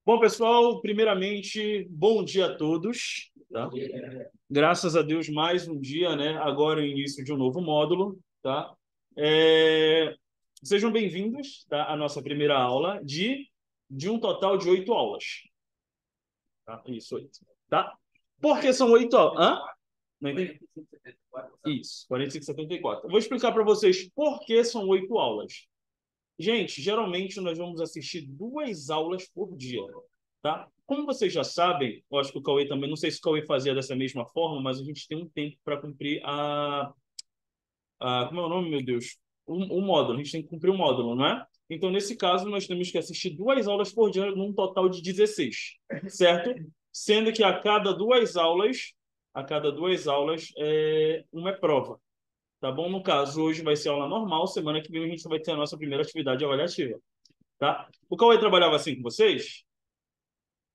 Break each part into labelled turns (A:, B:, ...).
A: Bom, pessoal, primeiramente, bom dia a todos. Tá? Graças a Deus, mais um dia, né? Agora o início de um novo módulo, tá? Sejam bem-vindos, tá? À nossa primeira aula de um total de 8 aulas. Tá? Isso, 8. Tá? Por que são 8 aulas? Hã? Não entendi. Isso, 45,74. Eu vou explicar para vocês por que são 8 aulas. Gente, geralmente nós vamos assistir 2 aulas por dia, tá? Como vocês já sabem, eu acho que o Cauê também, não sei se o Cauê fazia dessa mesma forma, mas a gente tem um tempo para cumprir como é o nome, meu Deus? O módulo, a gente tem que cumprir o módulo, não é? Então, nesse caso, nós temos que assistir 2 aulas por dia, num total de 16, certo? Sendo que a cada duas aulas, uma é prova, tá bom? No caso, hoje vai ser aula normal, semana que vem a gente vai ter a nossa primeira atividade avaliativa. Tá? O Cauê trabalhava assim com vocês?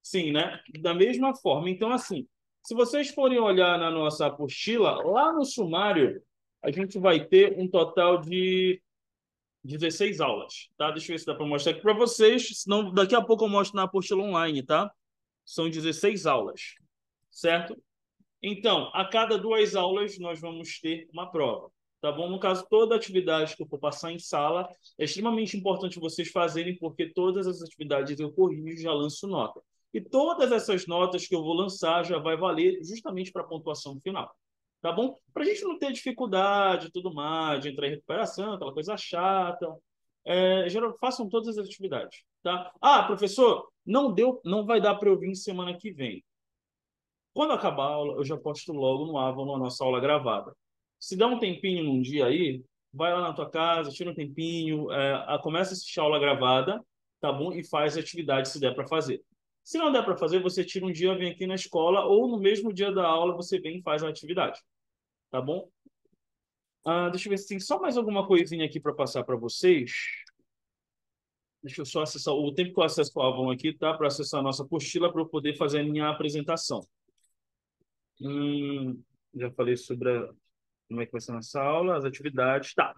A: Sim, né? Da mesma forma. Então, assim, se vocês forem olhar na nossa apostila, lá no sumário, a gente vai ter um total de 16 aulas, tá? Deixa eu ver se dá para mostrar aqui para vocês, senão daqui a pouco eu mostro na apostila online, tá? São 16 aulas, certo? Então, a cada 2 aulas, nós vamos ter uma prova, tá bom? No caso, toda atividade que eu for passar em sala, é extremamente importante vocês fazerem, porque todas as atividades eu corrijo e já lanço nota. E todas essas notas que eu vou lançar já vai valer justamente para a pontuação final, tá bom? Para a gente não ter dificuldade e tudo mais, de entrar em recuperação, aquela coisa chata. Façam todas as atividades, tá? Ah, professor, não deu, não vai dar para eu vir semana que vem. Quando acabar a aula, eu já posto logo no Avalon a nossa aula gravada. Se dá um tempinho num dia aí, vai lá na tua casa, tira um tempinho, começa a assistir a aula gravada, tá bom? E faz a atividade se der para fazer. Se não der para fazer, você tira um dia, vem aqui na escola, ou no mesmo dia da aula você vem e faz a atividade, tá bom? Deixa eu ver se tem só mais alguma coisinha aqui para passar para vocês. Deixa eu só acessar o tempo que eu acesso o Avalon aqui, tá? Para acessar a nossa apostila para eu poder fazer a minha apresentação. Já falei sobre como é que vai ser nossa aula, as atividades. Tá.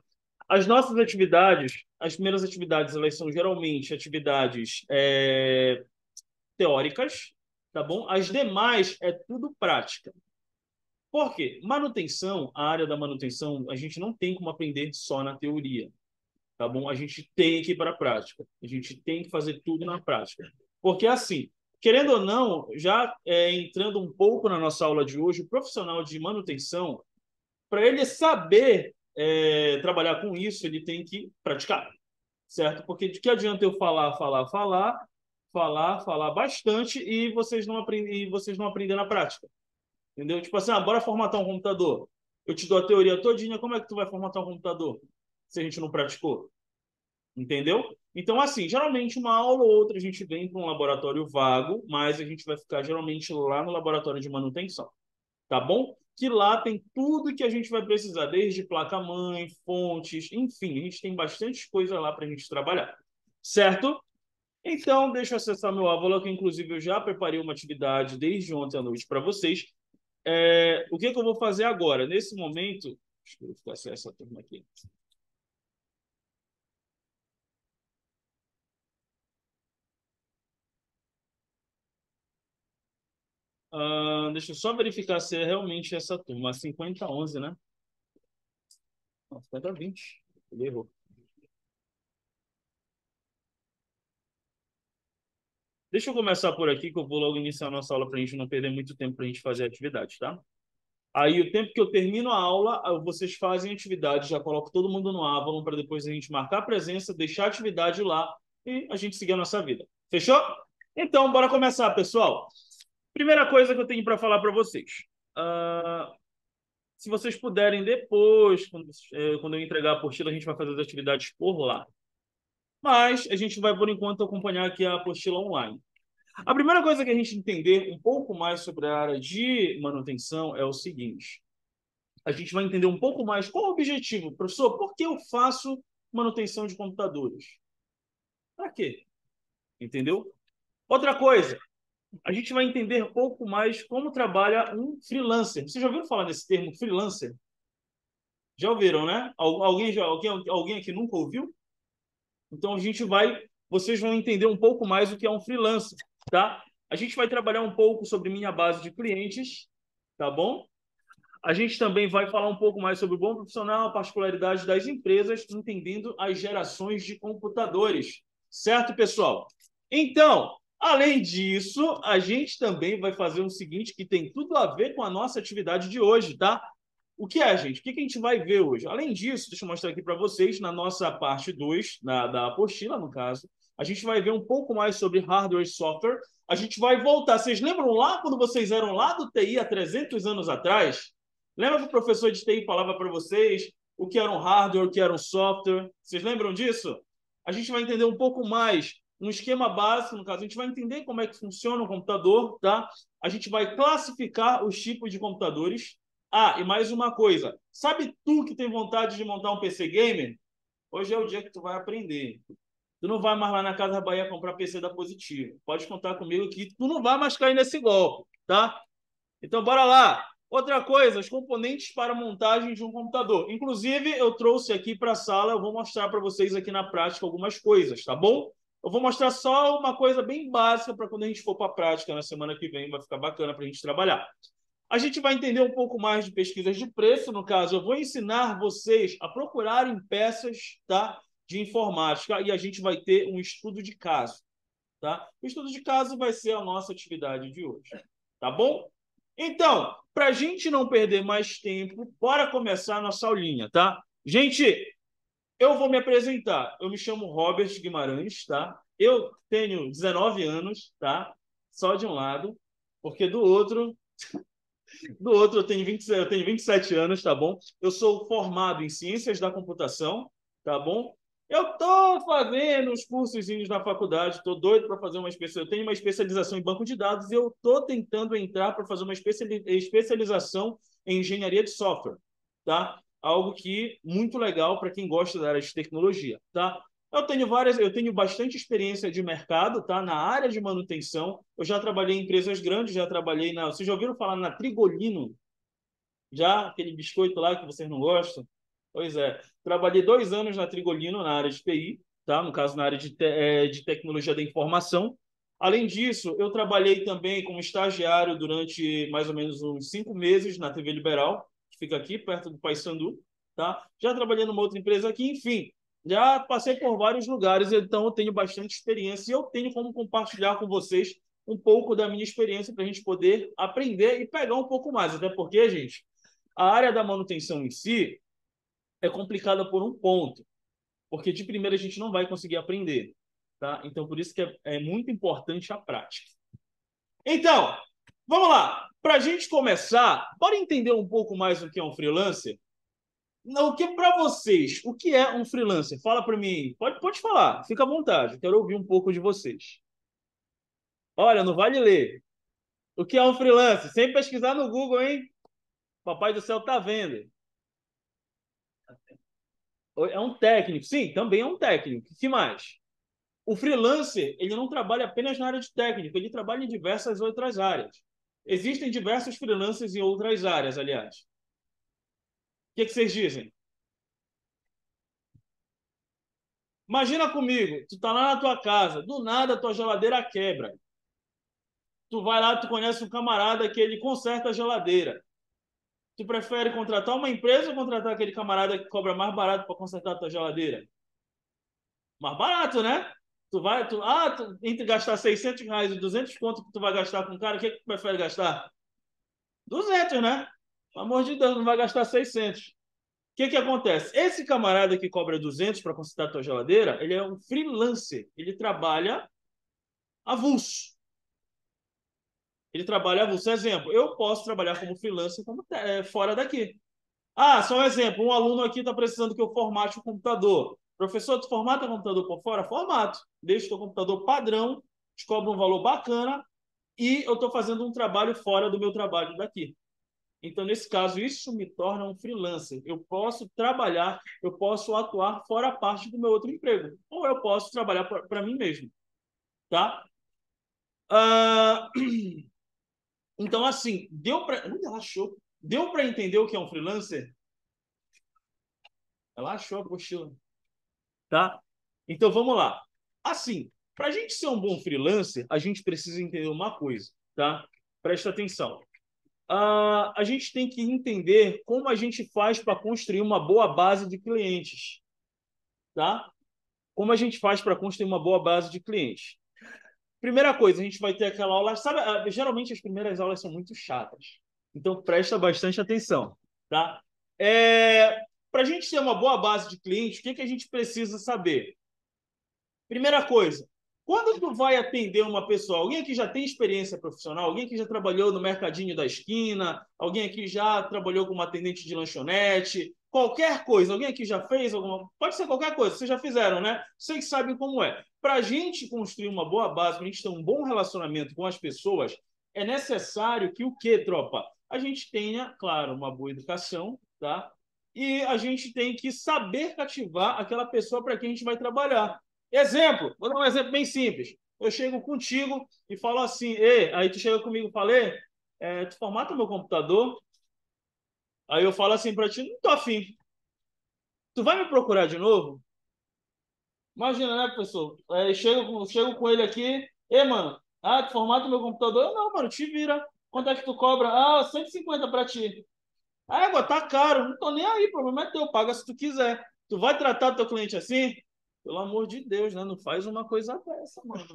A: As nossas atividades, as primeiras atividades, elas são geralmente atividades teóricas, tá bom? As demais é tudo prática. Por quê? Manutenção, a área da manutenção, a gente não tem como aprender só na teoria, tá bom? A gente tem que ir para a prática. A gente tem que fazer tudo na prática. Porque assim, querendo ou não, já entrando um pouco na nossa aula de hoje, o profissional de manutenção, para ele saber trabalhar com isso, ele tem que praticar, certo? Porque de que adianta eu falar bastante e vocês não aprendem na prática, entendeu? Tipo assim, bora formatar um computador. Eu te dou a teoria todinha, como é que tu vai formatar um computador se a gente não praticou? Entendeu? Então, assim, geralmente uma aula ou outra a gente vem para um laboratório vago, mas a gente vai ficar geralmente lá no laboratório de manutenção, tá bom? Que lá tem tudo que a gente vai precisar, desde placa-mãe, fontes, enfim, a gente tem bastante coisa lá para a gente trabalhar, certo? Então, deixa eu acessar meu Avalon, que inclusive eu já preparei uma atividade desde ontem à noite para vocês. O que que eu vou fazer agora? Nesse momento, deixa eu verificar se é essa turma aqui. Deixa eu só verificar se é realmente essa turma, 5011, né? Não, 5020. Ele errou. Deixa eu começar por aqui, que eu vou logo iniciar a nossa aula para a gente não perder muito tempo para a gente fazer a atividade, tá? Aí, o tempo que eu termino a aula, vocês fazem a atividade, já coloco todo mundo no Avalon para depois a gente marcar a presença, deixar a atividade lá e a gente seguir a nossa vida. Fechou? Então, bora começar, pessoal. Primeira coisa que eu tenho para falar para vocês. Ah, Se vocês puderem depois, quando eu entregar a apostila, a gente vai fazer as atividades por lá. Mas a gente vai, por enquanto, acompanhar aqui a apostila online. A primeira coisa que a gente entender um pouco mais sobre a área de manutenção é o seguinte: a gente vai entender um pouco mais qual é o objetivo. Professor, por que eu faço manutenção de computadores? Para quê? Entendeu? Outra coisa, a gente vai entender um pouco mais como trabalha um freelancer. Vocês já ouviram falar desse termo freelancer? Já ouviram, né? Alguém aqui nunca ouviu? Então vocês vão entender um pouco mais o que é um freelancer. tá? A gente vai trabalhar um pouco sobre minha base de clientes, tá bom? A gente também vai falar um pouco mais sobre o bom profissional, a particularidade das empresas, entendendo as gerações de computadores. Certo, pessoal? Então, além disso, a gente também vai fazer o seguinte, que tem tudo a ver com a nossa atividade de hoje, tá? O que é, gente? O que a gente vai ver hoje? Além disso, deixa eu mostrar aqui para vocês, na nossa parte 2, da apostila, no caso, a gente vai ver um pouco mais sobre hardware e software. A gente vai voltar. Vocês lembram lá quando vocês eram lá do TI há 300 anos atrás? Lembra que o professor de TI falava para vocês o que era um hardware, o que era um software? Vocês lembram disso? A gente vai entender um pouco mais, um esquema básico, no caso, a gente vai entender como é que funciona o computador, tá? A gente vai classificar os tipos de computadores. Ah, e mais uma coisa. Sabe tu que tem vontade de montar um PC gamer? Hoje é o dia que tu vai aprender. Tu não vai mais lá na Casa Bahia comprar PC da Positivo. Pode contar comigo que tu não vai mais cair nesse golpe, tá? Então, bora lá. Outra coisa, os componentes para montagem de um computador. Inclusive, eu trouxe aqui para a sala, eu vou mostrar para vocês aqui na prática algumas coisas, tá bom? Eu vou mostrar só uma coisa bem básica para quando a gente for para a prática na semana que vem, vai ficar bacana para a gente trabalhar. A gente vai entender um pouco mais de pesquisas de preço, no caso, eu vou ensinar vocês a procurarem peças, tá, de informática e a gente vai ter um estudo de caso, tá? O estudo de caso vai ser a nossa atividade de hoje, tá bom? Então, para a gente não perder mais tempo, bora começar a nossa aulinha, tá? Gente, eu vou me apresentar. Eu me chamo Robert Guimarães, tá? Eu tenho 19 anos, tá? Só de um lado, porque do outro eu tenho 27 anos, tá bom? Eu sou formado em Ciências da Computação, tá bom? Eu tô fazendo uns cursozinhos na faculdade, tô doido para fazer uma especialização. Eu tenho uma especialização em banco de dados e eu tô tentando entrar para fazer uma especialização em engenharia de software, tá? Algo que muito legal para quem gosta da área de tecnologia, tá? Eu tenho bastante experiência de mercado, tá? Na área de manutenção. Eu já trabalhei em empresas grandes, já trabalhei na. Vocês já ouviram falar na Trigolino? Já aquele biscoito lá que vocês não gostam? Pois é. Trabalhei 2 anos na Trigolino, na área de TI, tá? No caso, na área de tecnologia da informação. Além disso, eu trabalhei também como estagiário durante mais ou menos uns 5 meses na TV Liberal, que fica aqui perto do Paissandu, tá? Já trabalhei numa outra empresa aqui, enfim. Já passei por vários lugares, então eu tenho bastante experiência e eu tenho como compartilhar com vocês um pouco da minha experiência para a gente poder aprender e pegar um pouco mais. Até porque, gente, a área da manutenção em si é complicada por um ponto, porque de primeira a gente não vai conseguir aprender, tá? Então, por isso que é muito importante a prática. Então, vamos lá. Para a gente começar, bora entender um pouco mais o que é um freelancer? Não, o que para vocês, o que é um freelancer? Fala para mim. Pode falar, fica à vontade. Quero ouvir um pouco de vocês. Olha, não vale ler. O que é um freelancer? Sem pesquisar no Google, hein? Papai do céu tá vendo. É um técnico. Sim, também é um técnico. O que mais? O freelancer, ele não trabalha apenas na área de técnico, ele trabalha em diversas outras áreas. Existem diversos freelancers em outras áreas, aliás. O que vocês dizem? Imagina comigo, tu tá lá na tua casa, do nada a tua geladeira quebra. Tu vai lá, tu conhece um camarada que ele conserta a geladeira. Tu prefere contratar uma empresa ou contratar aquele camarada que cobra mais barato para consertar a tua geladeira? Mais barato, né? Entre gastar R$ 600 e 200 conto que tu vai gastar com um cara, o que que tu prefere gastar? 200, né? Pelo amor de Deus, não vai gastar 600. O que que acontece? Esse camarada que cobra 200 para consertar a tua geladeira, ele é um freelancer. Ele trabalha avulso. Ele trabalha avulso. Exemplo, eu posso trabalhar como freelancer fora daqui. Ah, só um exemplo. Um aluno aqui está precisando que eu formate o computador. Professor, tu formata o computador por fora? Formato. Deixa o teu computador padrão, te cobra um valor bacana e eu estou fazendo um trabalho fora do meu trabalho daqui. Então, nesse caso, isso me torna um freelancer. Eu posso trabalhar, eu posso atuar fora a parte do meu outro emprego. Ou eu posso trabalhar para mim mesmo. Tá? Ah, então, assim, deu para. Ela achou. Deu para entender o que é um freelancer? Ela achou a apostila. Tá? Então, vamos lá. Assim, Para a gente ser um bom freelancer, a gente precisa entender uma coisa, tá? Presta atenção. A gente tem que entender como a gente faz para construir uma boa base de clientes, tá? Como a gente faz para construir uma boa base de clientes. Primeira coisa, a gente vai ter aquela aula, sabe, geralmente as primeiras aulas são muito chatas, então presta bastante atenção, tá? Para a gente ter uma boa base de clientes, o que que a gente precisa saber? Primeira coisa, quando tu vai atender uma pessoa, alguém aqui já tem experiência profissional, alguém que já trabalhou no mercadinho da esquina, alguém aqui já trabalhou como atendente de lanchonete, qualquer coisa, alguém aqui já fez alguma, pode ser qualquer coisa, vocês já fizeram, né? Vocês sabem como é. Para a gente construir uma boa base, para a gente ter um bom relacionamento com as pessoas, é necessário que o quê, tropa? A gente tenha, claro, uma boa educação, tá? E a gente tem que saber cativar aquela pessoa para quem a gente vai trabalhar. Exemplo, vou dar um exemplo bem simples. Eu chego contigo e falo assim, aí tu chega comigo e fala, tu formata o meu computador? Aí eu falo assim para ti, não tô afim. Tu vai me procurar de novo? Imagina, né, professor? Chego com ele aqui, mano, tu formata o meu computador? Eu, não, mano, te vira. Quanto é que tu cobra? 150 para ti. Égua, tá caro, não tô nem aí, o problema é teu, paga se tu quiser. Tu vai tratar teu cliente assim? Pelo amor de Deus, né? Não faz uma coisa dessa, mano.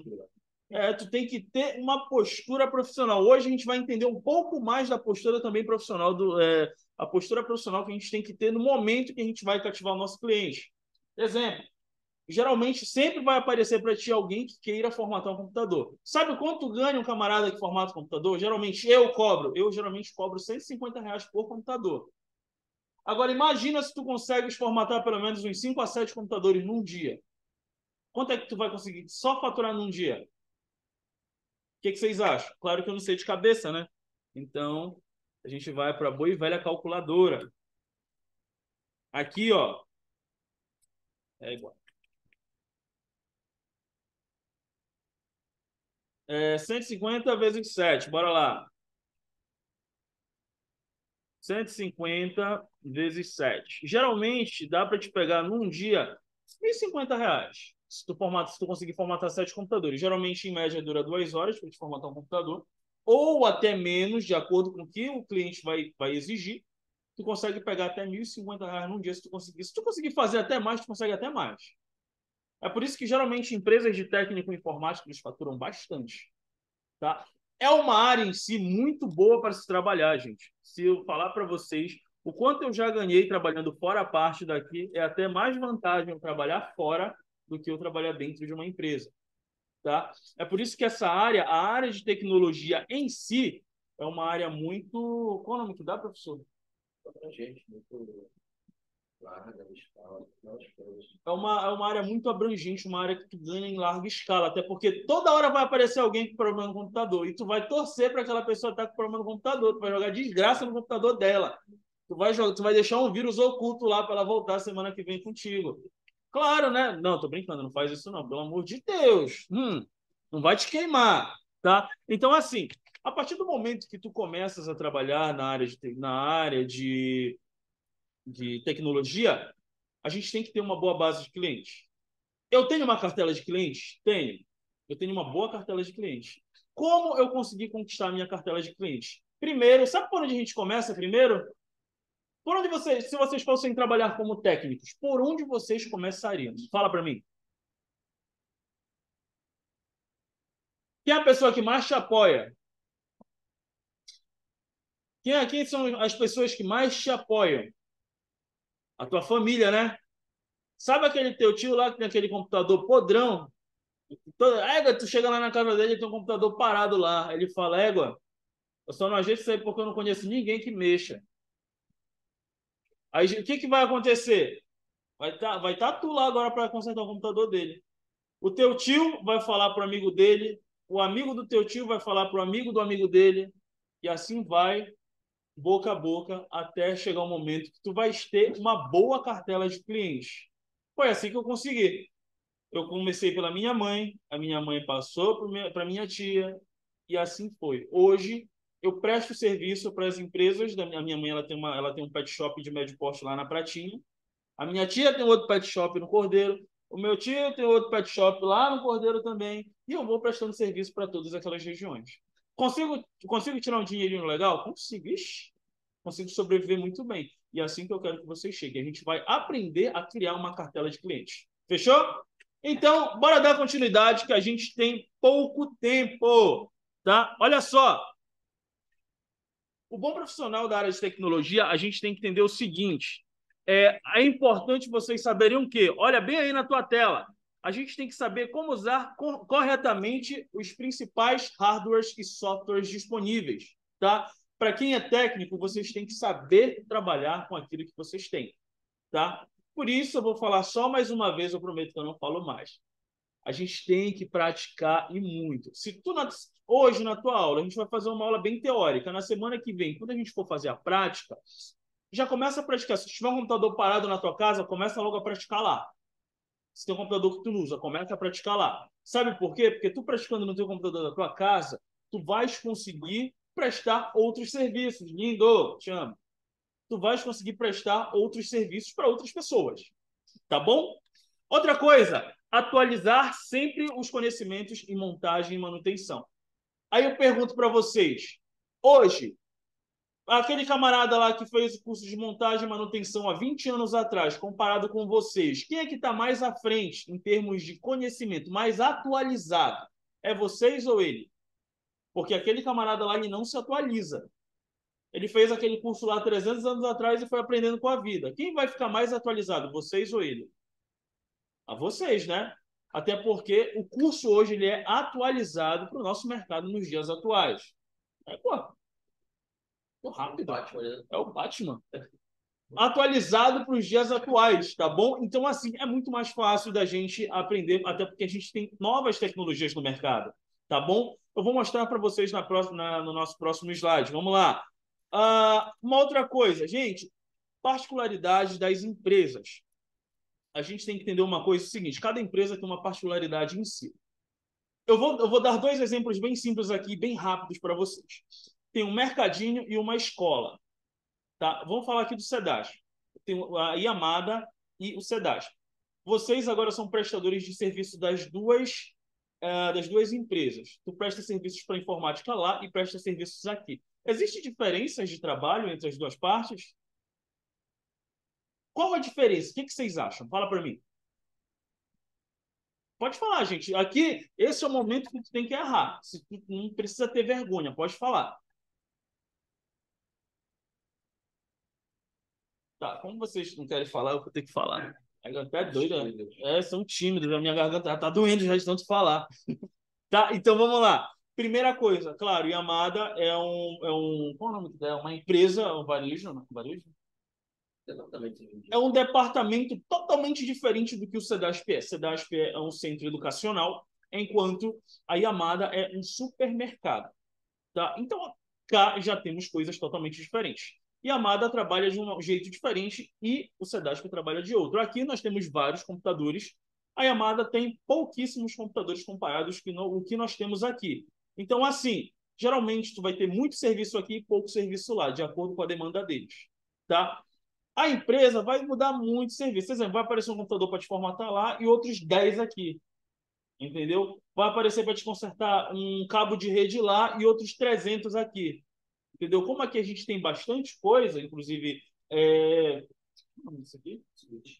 A: Tu tem que ter uma postura profissional. Hoje a gente vai entender um pouco mais da postura também profissional, a postura profissional que a gente tem que ter no momento que a gente vai cativar o nosso cliente. Exemplo, geralmente sempre vai aparecer para ti alguém que queira formatar um computador. Sabe quanto ganha um camarada que formata um computador? Geralmente eu geralmente cobro R$ 150 por computador. Agora imagina se tu consegues formatar pelo menos uns 5 a 7 computadores num dia. Quanto é que tu vai conseguir só faturar num dia? O que vocês acham? Claro que eu não sei de cabeça, né? Então, a gente vai para a boa e velha calculadora. Aqui, ó, é igual. 150 vezes 7, bora lá. 150 vezes 7. Geralmente, dá para te pegar num dia R$ 1.050. Se tu conseguir formatar 7 computadores. Geralmente, em média, dura 2 horas para te formatar um computador. Ou até menos, de acordo com o que o cliente vai exigir. Tu consegue pegar até R$ 1.050 num dia se tu conseguir. Se tu conseguir fazer até mais, tu consegue até mais. É por isso que, geralmente, empresas de técnico informático eles faturam bastante. Tá? É uma área em si muito boa para se trabalhar, gente. Se eu falar para vocês o quanto eu já ganhei trabalhando fora a parte daqui, é até mais vantagem eu trabalhar fora do que eu trabalhar dentro de uma empresa. Tá? É por isso que a área de tecnologia em si, é uma área muito. Qual é o nome que dá, professor? Gente, muito larga, escala, é uma área muito abrangente, uma área que tu ganha em larga escala, até porque toda hora vai aparecer alguém com problema no computador e tu vai torcer para aquela pessoa estar com problema no computador, tu vai jogar desgraça no computador dela, tu vai deixar um vírus oculto lá para ela voltar semana que vem contigo. Claro, né? Não, tô brincando, não faz isso não, pelo amor de Deus. Não vai te queimar, tá? Então, assim, a partir do momento que tu começas a trabalhar na área de tecnologia, a gente tem que ter uma boa base de clientes. Eu tenho uma cartela de clientes? Tenho. Eu tenho uma boa cartela de clientes. Como eu consegui conquistar a minha cartela de clientes? Primeiro, sabe por onde a gente começa primeiro? Por onde vocês, se vocês fossem trabalhar como técnicos, por onde vocês começariam? Fala para mim. Quem é a pessoa que mais te apoia? Quem são as pessoas que mais te apoiam? A tua família, né? Sabe aquele teu tio lá que tem aquele computador podrão? Égua, tu chega lá na casa dele e tem um computador parado lá. Ele fala, égua, eu só não ajeito isso aí porque eu não conheço ninguém que mexa. Aí o que que vai acontecer? Vai tá tu lá agora para consertar o computador dele. O teu tio vai falar pro amigo dele, o amigo do teu tio vai falar pro amigo do amigo dele, e assim vai, boca a boca, até chegar um momento que tu vais ter uma boa cartela de clientes. Foi assim que eu consegui. Eu comecei pela minha mãe, a minha mãe passou para minha tia, e assim foi. Hoje, eu presto serviço para as empresas. A minha mãe ela tem um pet shop de médio porte lá na Pratinha. A minha tia tem outro pet shop no Cordeiro. O meu tio tem outro pet shop lá no Cordeiro também. E eu vou prestando serviço para todas aquelas regiões. Consigo tirar um dinheirinho legal? Consigo. Ixi, consigo sobreviver muito bem. E é assim que eu quero que vocês cheguem. A gente vai aprender a criar uma cartela de clientes. Fechou? Então, bora dar continuidade, que a gente tem pouco tempo. Tá? Olha só. O bom profissional da área de tecnologia, a gente tem que entender o seguinte: é importante vocês saberem o quê? Olha bem aí na tua tela. A gente tem que saber como usar corretamente os principais hardwares e softwares disponíveis, tá? Para quem é técnico, vocês têm que saber trabalhar com aquilo que vocês têm, tá? Por isso, eu vou falar só mais uma vez, eu prometo que eu não falo mais. A gente tem que praticar e muito. Se tu hoje na tua aula a gente vai fazer uma aula bem teórica, na semana que vem, quando a gente for fazer a prática, já começa a praticar. Se tiver um computador parado na tua casa, começa logo a praticar lá. Se tem um computador que tu não usa, começa a praticar lá. Sabe por quê? Porque tu praticando no teu computador da tua casa, tu vais conseguir prestar outros serviços. Lindo, te amo. Tu vais conseguir prestar outros serviços para outras pessoas. Tá bom? Outra coisa, atualizar sempre os conhecimentos em montagem e manutenção. Aí eu pergunto para vocês, hoje, aquele camarada lá que fez o curso de montagem e manutenção há 20 anos atrás, comparado com vocês, quem é que está mais à frente em termos de conhecimento, mais atualizado? É vocês ou ele? Porque aquele camarada lá ele não se atualiza. Ele fez aquele curso lá 300 anos atrás e foi aprendendo com a vida. Quem vai ficar mais atualizado, vocês ou ele? A vocês, né? Até porque o curso hoje ele é atualizado para o nosso mercado nos dias atuais. Pô, rápido. É o Batman. Atualizado para os dias atuais, tá bom? Então, assim, é muito mais fácil da gente aprender, até porque a gente tem novas tecnologias no mercado, tá bom? Eu vou mostrar para vocês no nosso próximo slide. Vamos lá. Uma outra coisa, gente, particularidades das empresas. A gente tem que entender uma coisa, é o seguinte, cada empresa tem uma particularidade em si. Eu vou dar dois exemplos bem simples aqui, bem rápidos para vocês. Tem um mercadinho e uma escola. Tá? Vamos falar aqui do SEDAS. Tem a Yamada e o SEDAS. Vocês agora são prestadores de serviço das duas empresas. Tu presta serviços para informática lá e presta serviços aqui. Existem diferenças de trabalho entre as duas partes? Qual a diferença? O que vocês acham? Fala para mim. Pode falar, gente. Aqui, esse é o momento que tu tem que errar. Tu não precisa ter vergonha, pode falar. Tá, como vocês não querem falar, eu vou ter que falar. A garganta é doida. São tímidos. A minha garganta tá doendo já de tanto falar. Tá, então vamos lá. Primeira coisa, claro, Yamada qual é o nome dela? Uma empresa, um varejo, não? Varejo? É um departamento totalmente diferente do que o SEDASP é. SEDASP é um centro educacional, enquanto a Yamada é um supermercado. Tá? Então, cá já temos coisas totalmente diferentes. E a Amada trabalha de um jeito diferente e o SEDASP trabalha de outro. Aqui nós temos vários computadores. A Yamada tem pouquíssimos computadores comparados com o que nós temos aqui. Então, assim, geralmente tu vai ter muito serviço aqui e pouco serviço lá, de acordo com a demanda deles. Tá? A empresa vai mudar muito serviço. Por exemplo, vai aparecer um computador para te formatar lá e outros 10 aqui. Entendeu? Vai aparecer para te consertar um cabo de rede lá e outros 300 aqui. Entendeu? Como aqui a gente tem bastante coisa, inclusive isso aqui?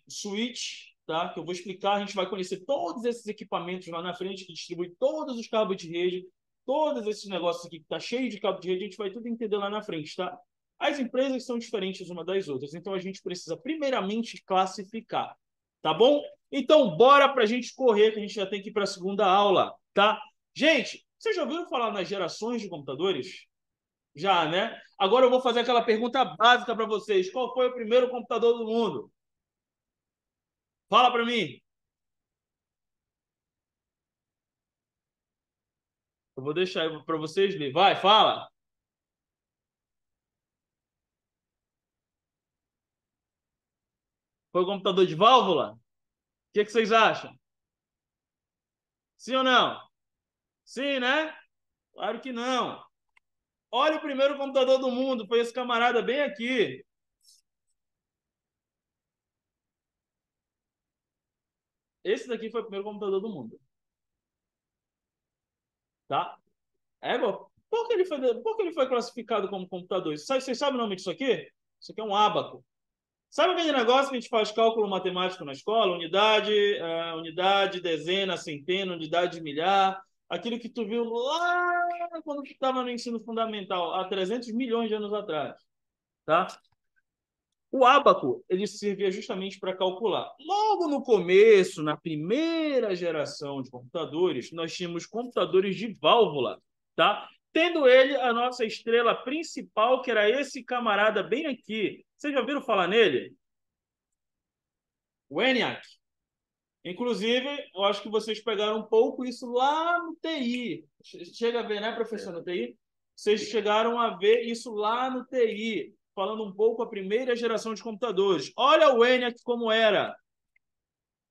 A: Switch, tá? Que eu vou explicar, a gente vai conhecer todos esses equipamentos lá na frente que distribui todos os cabos de rede, todos esses negócios aqui que tá cheio de cabo de rede, a gente vai tudo entender lá na frente, tá? As empresas são diferentes uma das outras, então a gente precisa primeiramente classificar, tá bom? Então bora pra gente correr, que a gente já tem que ir para a segunda aula, tá? Gente, vocês já ouviram falar nas gerações de computadores? Já, né? Agora eu vou fazer aquela pergunta básica para vocês. Qual foi o primeiro computador do mundo? Fala para mim. Eu vou deixar para vocês ler. Vai, fala. Foi o computador de válvula? O que vocês acham? Sim ou não? Sim, né? Claro que não. Olha o primeiro computador do mundo. Foi esse camarada bem aqui. Esse daqui foi o primeiro computador do mundo. Tá? Por que ele foi classificado como computador? Vocês sabem o nome disso aqui? Isso aqui é um ábaco. Sabe aquele negócio que a gente faz cálculo matemático na escola? Unidade, dezena, centena, unidade de milhar. Aquilo que tu viu lá quando tu estava no ensino fundamental, há 300 milhões de anos atrás. Tá? O ábaco, ele servia justamente para calcular. Logo no começo, na primeira geração de computadores, nós tínhamos computadores de válvula, tá? Tendo ele a nossa estrela principal, que era esse camarada bem aqui. Vocês já ouviram falar nele? O ENIAC. Inclusive, eu acho que vocês pegaram um pouco isso lá no TI. Chega a ver, né, professor, no TI? Vocês chegaram a ver isso lá no TI, falando um pouco a primeira geração de computadores. Olha o ENIAC como era.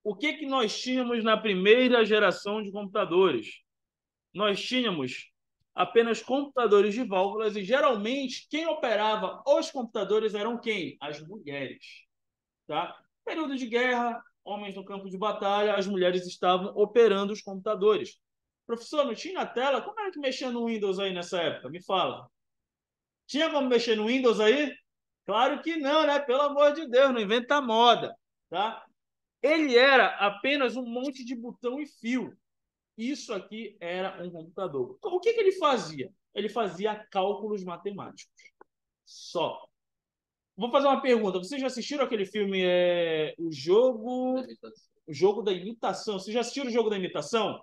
A: O que nós tínhamos na primeira geração de computadores? Nós tínhamos apenas computadores de válvulas e, geralmente, quem operava os computadores eram quem? As mulheres. Tá? Período de guerra, homens no campo de batalha, as mulheres estavam operando os computadores. Professor, não tinha tela? Como era que mexia no Windows aí nessa época? Me fala. Tinha como mexer no Windows aí? Claro que não, né? Pelo amor de Deus, não inventa moda. Tá? Ele era apenas um monte de botão e fio. Isso aqui era um computador. Então, o que ele fazia? Ele fazia cálculos matemáticos. Só. Vou fazer uma pergunta. Vocês já assistiram aquele filme O Jogo da Imitação? Vocês já assistiram o Jogo da Imitação?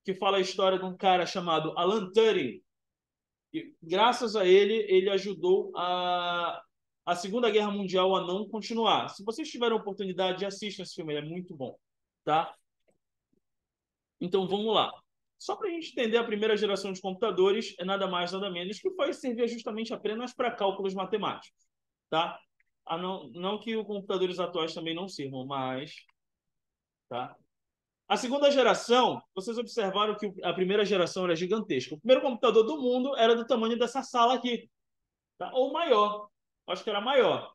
A: Que fala a história de um cara chamado Alan Turing. E, graças a ele, ele ajudou a Segunda Guerra Mundial a não continuar. Se vocês tiverem oportunidade, assistam esse filme, ele é muito bom. Tá? Então, vamos lá. Só para a gente entender, a primeira geração de computadores é nada mais, nada menos que foi servir justamente apenas para cálculos matemáticos. Tá? Não que os computadores atuais também não sirvam, mas... Tá? A segunda geração, vocês observaram que a primeira geração era gigantesca. O primeiro computador do mundo era do tamanho dessa sala aqui. Tá? Ou maior. Acho que era maior.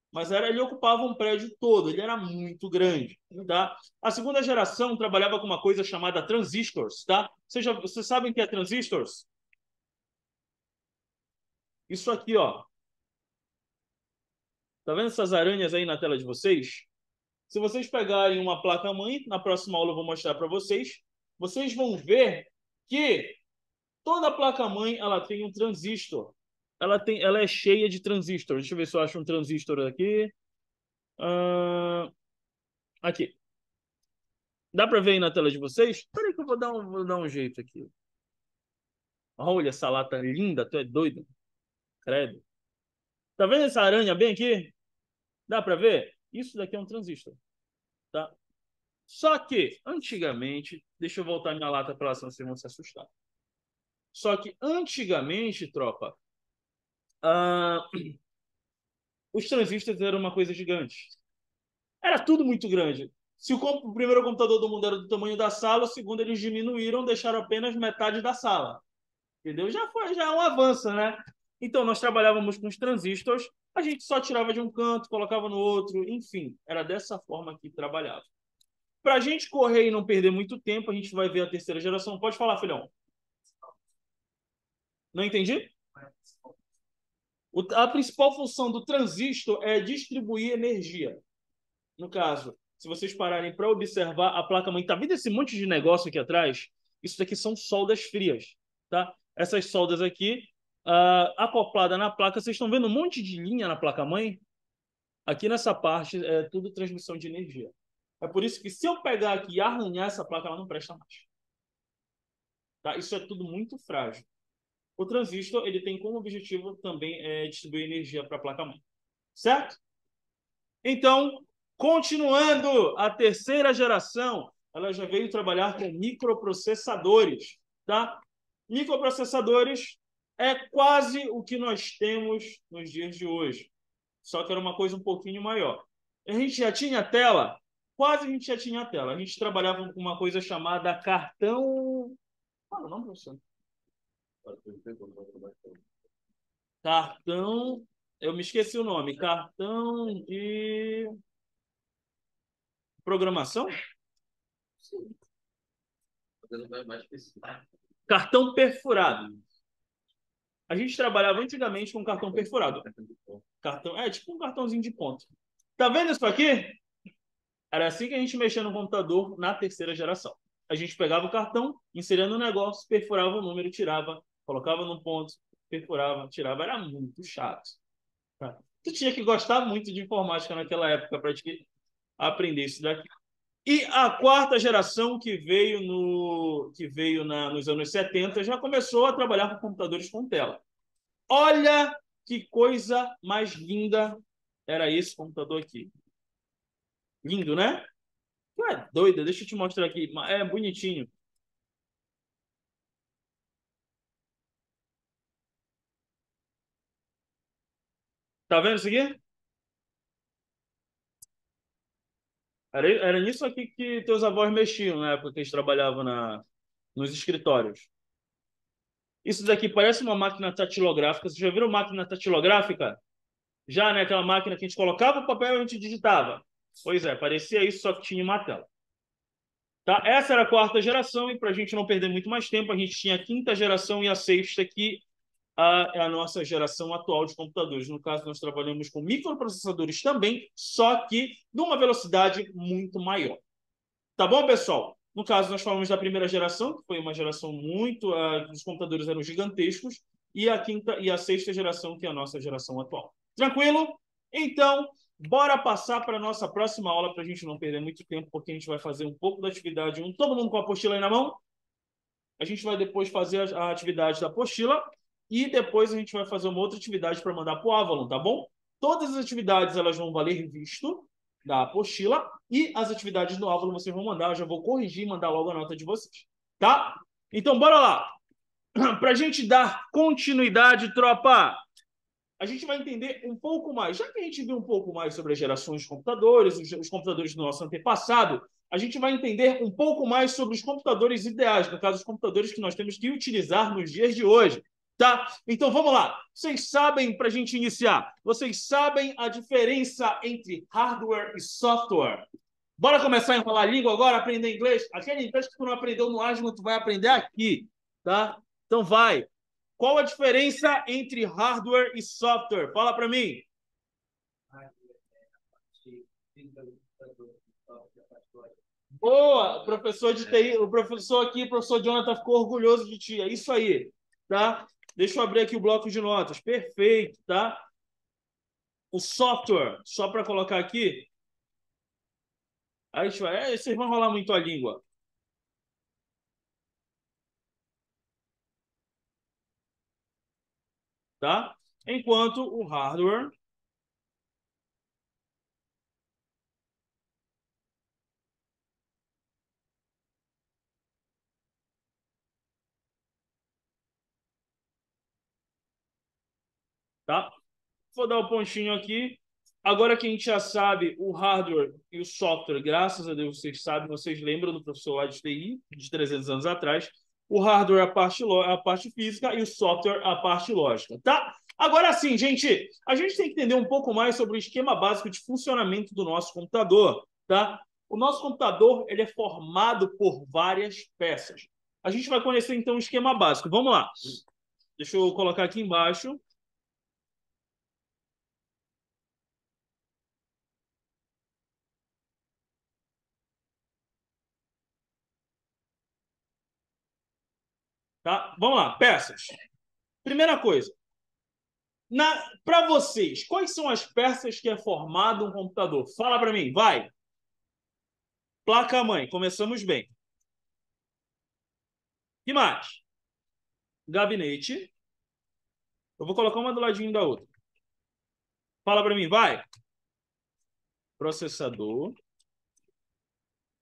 A: Mas ele ocupava um prédio todo, ele era muito grande. Tá? A segunda geração trabalhava com uma coisa chamada transistors. Tá? Vocês sabem o que é transistors? Isso aqui, ó. Tá vendo essas aranhas aí na tela de vocês? Se vocês pegarem uma placa-mãe, na próxima aula eu vou mostrar para vocês, vocês vão ver que toda placa-mãe ela tem um transistor. Ela é cheia de transistores. Deixa eu ver se eu acho um transistor aqui. Aqui. Dá para ver aí na tela de vocês? Espera aí que eu vou dar um jeito aqui. Olha essa lata linda, tu é doido? Credo. Tá vendo essa aranha bem aqui? Dá para ver? Isso daqui é um transistor. Tá? Só que, antigamente, deixa eu voltar minha lata para lá, senão vocês vão se assustar. Só que, antigamente, tropa, ah, os transistores eram uma coisa gigante. Era tudo muito grande. Se o primeiro computador do mundo era do tamanho da sala, o segundo eles diminuíram, deixaram apenas metade da sala. Entendeu? Já é um avanço, né? Então, nós trabalhávamos com os transistores, a gente só tirava de um canto, colocava no outro, enfim, era dessa forma que trabalhava. Para a gente correr e não perder muito tempo, a gente vai ver a terceira geração. Pode falar, filhão. Não entendi? A principal função do transistor é distribuir energia. No caso, se vocês pararem para observar, a placa-mãe, tá vendo esse monte de negócio aqui atrás? Isso daqui são soldas frias, tá? Essas soldas aqui, acoplada na placa, vocês estão vendo um monte de linha na placa-mãe? Aqui nessa parte é tudo transmissão de energia. É por isso que se eu pegar aqui e arranhar essa placa, ela não presta mais. Tá? Isso é tudo muito frágil. O transistor ele tem como objetivo também distribuir energia para a placa-mãe. Certo? Então, continuando, a terceira geração, ela já veio trabalhar com microprocessadores, tá? Microprocessadores é quase o que nós temos nos dias de hoje, só que era uma coisa um pouquinho maior. A gente já tinha tela? Quase a gente já tinha tela. A gente trabalhava com uma coisa chamada cartão... Fala, não, professor. Cartão... Eu me esqueci o nome. Cartão de... programação? Cartão perfurado. A gente trabalhava antigamente com cartão perfurado. Cartão, tipo um cartãozinho de ponto. Tá vendo isso aqui? Era assim que a gente mexia no computador na terceira geração. A gente pegava o cartão, inseria no negócio, perfurava o número, tirava, colocava no ponto, perfurava, tirava. Era muito chato. Tá? Tu tinha que gostar muito de informática naquela época para aprender isso daqui. E a quarta geração nos anos 70 já começou a trabalhar com computadores com tela. Olha que coisa mais linda era esse computador aqui. Lindo, né? Tu é doida, deixa eu te mostrar aqui. É bonitinho. Tá vendo isso aqui? Era nisso aqui que teus avós mexiam na época que eles trabalhavam nos escritórios. Isso daqui parece uma máquina tatilográfica. Vocês já viram máquina tatilográfica? Já, né? Aquela máquina que a gente colocava o papel e a gente digitava. Pois é, parecia isso, só que tinha uma tela. Tá? Essa era a quarta geração, e para a gente não perder muito mais tempo, a gente tinha a quinta geração e a sexta, que é a nossa geração atual de computadores. No caso, nós trabalhamos com microprocessadores também, só que numa velocidade muito maior. Tá bom, pessoal? No caso, nós falamos da primeira geração, que foi uma geração muito. Os computadores eram gigantescos, e a quinta e a sexta geração, que é a nossa geração atual. Tranquilo? Então, bora passar para a nossa próxima aula, para a gente não perder muito tempo, porque a gente vai fazer um pouco da atividade. Todo mundo com a apostila aí na mão? A gente vai depois fazer a atividade da apostila e depois a gente vai fazer uma outra atividade para mandar para o Avalon, tá bom? Todas as atividades elas vão valer visto da apostila e as atividades do Avalon vocês vão mandar. Eu já vou corrigir e mandar logo a nota de vocês, tá? Então, bora lá. Para a gente dar continuidade, tropa, a gente vai entender um pouco mais. Já que a gente viu um pouco mais sobre as gerações de computadores, os computadores do nosso antepassado, a gente vai entender um pouco mais sobre os computadores ideais, no caso, os computadores que nós temos que utilizar nos dias de hoje. Tá? Então vamos lá. Vocês sabem, para a gente iniciar, vocês sabem a diferença entre hardware e software? Bora começar a enrolar a língua agora, aprender inglês? Aquele inglês que tu não aprendeu no Asmo, tu vai aprender aqui, tá? Então vai. Qual a diferença entre hardware e software? Fala para mim. Boa, professor de TI, o professor aqui, o professor Jonathan, ficou orgulhoso de ti. É isso aí, tá? Deixa eu abrir aqui o bloco de notas. Perfeito, tá? O software, só para colocar aqui. Aí vocês vão rolar muito a língua, tá? Enquanto o hardware, tá? Vou dar o pontinho aqui. Agora que a gente já sabe o hardware e o software, graças a Deus vocês sabem, vocês lembram do professor lá de TI, de 300 anos atrás. O hardware é a parte física e o software a parte lógica, tá? Agora sim, gente, a gente tem que entender um pouco mais sobre o esquema básico de funcionamento do nosso computador, tá? O nosso computador ele é formado por várias peças. A gente vai conhecer então o esquema básico. Vamos lá. Deixa eu colocar aqui embaixo. Tá? Vamos lá, peças. Primeira coisa, para vocês, quais são as peças que é formado um computador? Fala para mim, vai. Placa-mãe, começamos bem. Que mais? Gabinete. Eu vou colocar uma do ladinho da outra. Fala para mim, vai. Processador.